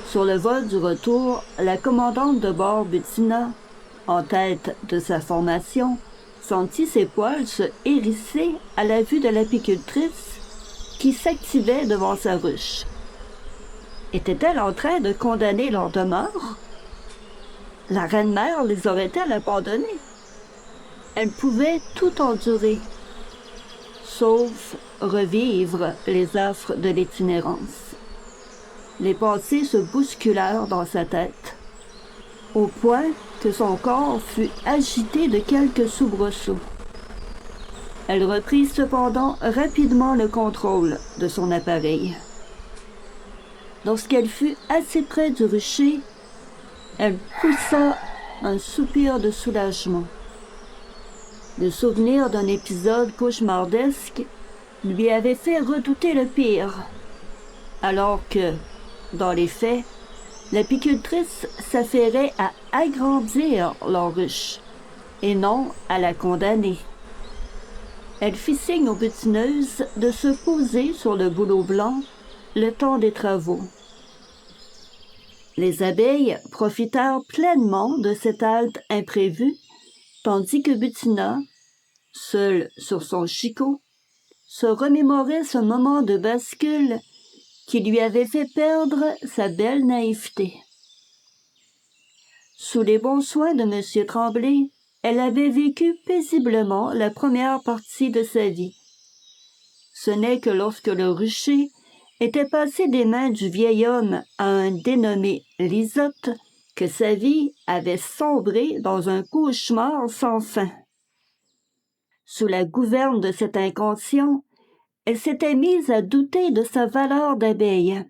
Sur le vol du retour, la commandante de bord Bettina, en tête de sa formation, sentit ses poils se hérisser à la vue de l'apicultrice qui s'activait devant sa ruche. Était-elle en train de condamner leur demeure? La reine-mère les aurait-elle abandonnés? Elle pouvait tout endurer, sauf revivre les affres de l'itinérance. Les pensées se bousculèrent dans sa tête, au point que son corps fut agité de quelques soubresauts. Elle reprit cependant rapidement le contrôle de son appareil. Lorsqu'elle fut assez près du rucher, elle poussa un soupir de soulagement. Le souvenir d'un épisode cauchemardesque lui avait fait redouter le pire, alors que, dans les faits, l'apicultrice s'affairait à agrandir leur ruche, et non à la condamner. Elle fit signe aux butineuses de se poser sur le bouleau blanc le temps des travaux. Les abeilles profitèrent pleinement de cette halte imprévue, tandis que Bettina, seule sur son chicot, se remémorait ce moment de bascule qui lui avait fait perdre sa belle naïveté. Sous les bons soins de M. Tremblay, elle avait vécu paisiblement la première partie de sa vie. Ce n'est que lorsque le rucher était passé des mains du vieil homme à un dénommé Lisotte que sa vie avait sombré dans un cauchemar sans fin. Sous la gouverne de cet inconscient, elle s'était mise à douter de sa valeur d'abeille.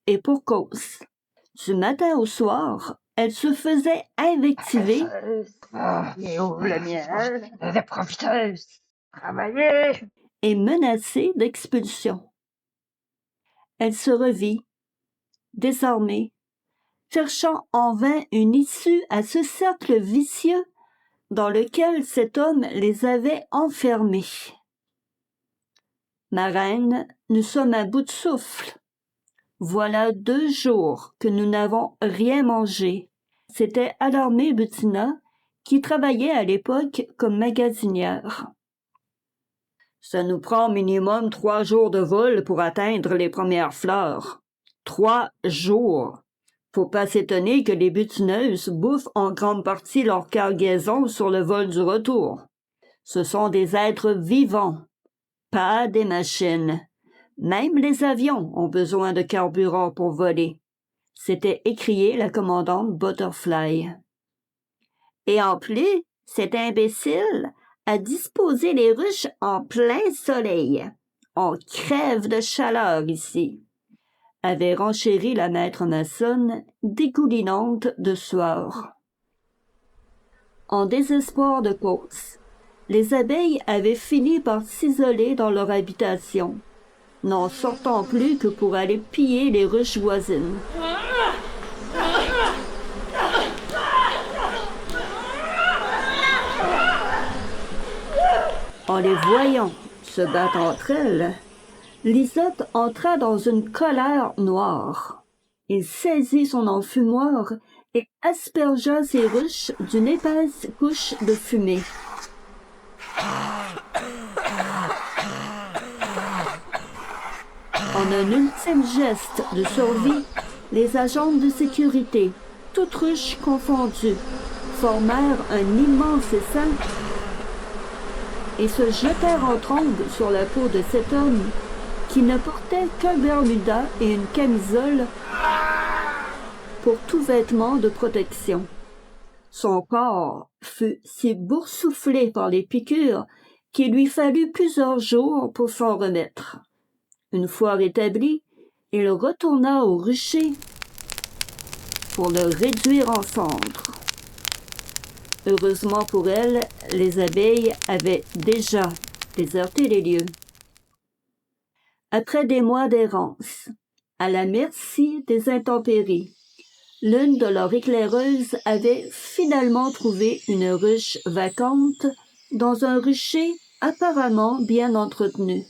Et pour cause. Du matin au soir, elle se faisait invectiver. Et où le miel? Les profiteuses! Travaillez! Et menacée d'expulsion. Elle se revit, désarmée, cherchant en vain une issue à ce cercle vicieux dans lequel cet homme les avait enfermés. Ma reine, nous sommes à bout de souffle. Voilà 2 jours que nous n'avons rien mangé. S'était alarmée Bettina, qui travaillait à l'époque comme magasinière. Ça nous prend minimum 3 jours de vol pour atteindre les premières fleurs. 3 jours. Faut pas s'étonner que les butineuses bouffent en grande partie leur cargaison sur le vol du retour. Ce sont des êtres vivants, pas des machines. Même les avions ont besoin de carburant pour voler. S'était écriée la commandante Butterfly. Et en plus, cet imbécile a disposé les ruches en plein soleil. On crève de chaleur ici, avait renchéri la maître maçonne, dégoulinante de sueur. En désespoir de cause, les abeilles avaient fini par s'isoler dans leur habitation, n'en sortant plus que pour aller piller les ruches voisines. En les voyant se battre entre elles, Lisotte entra dans une colère noire. Il saisit son enfumoir et aspergea ses ruches d'une épaisse couche de fumée. En un ultime geste de survie, les agents de sécurité, toutes ruches confondues, formèrent un immense essaim et se jetèrent en trombe sur la peau de cet homme qui ne portait qu'un bermuda et une camisole pour tout vêtement de protection. Son corps fut si boursouflé par les piqûres qu'il lui fallut plusieurs jours pour s'en remettre. Une fois rétabli, il retourna au rucher pour le réduire en cendres. Heureusement pour elle, les abeilles avaient déjà déserté les lieux. Après des mois d'errance, à la merci des intempéries, l'une de leurs éclaireuses avait finalement trouvé une ruche vacante dans un rucher apparemment bien entretenu.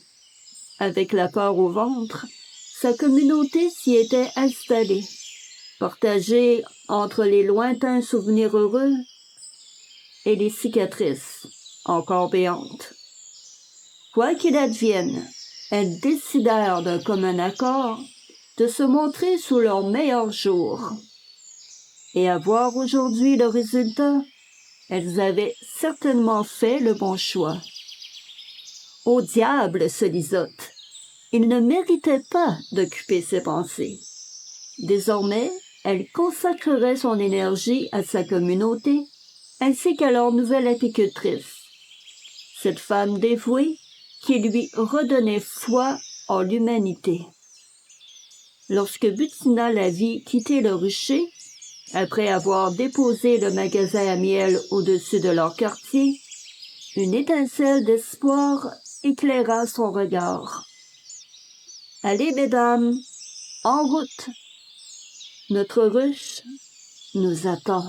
Avec la peur au ventre, sa communauté s'y était installée. partagée entre les lointains souvenirs heureux et les cicatrices encore béantes. Quoi qu'il advienne, elles décidèrent d'un commun accord de se montrer sous leur meilleur jour. Et à voir aujourd'hui le résultat, elles avaient certainement fait le bon choix. Au diable, ce Lisotte! Il ne méritait pas d'occuper ses pensées. Désormais, elle consacrerait son énergie à sa communauté, ainsi qu'à leur nouvelle apicultrice. Cette femme dévouée qui lui redonnait foi en l'humanité. Lorsque Butina la vit quitter le rucher, après avoir déposé le magasin à miel au-dessus de leur quartier, une étincelle d'espoir éclaira son regard. « Allez, mesdames, en route! Notre ruche nous attend. »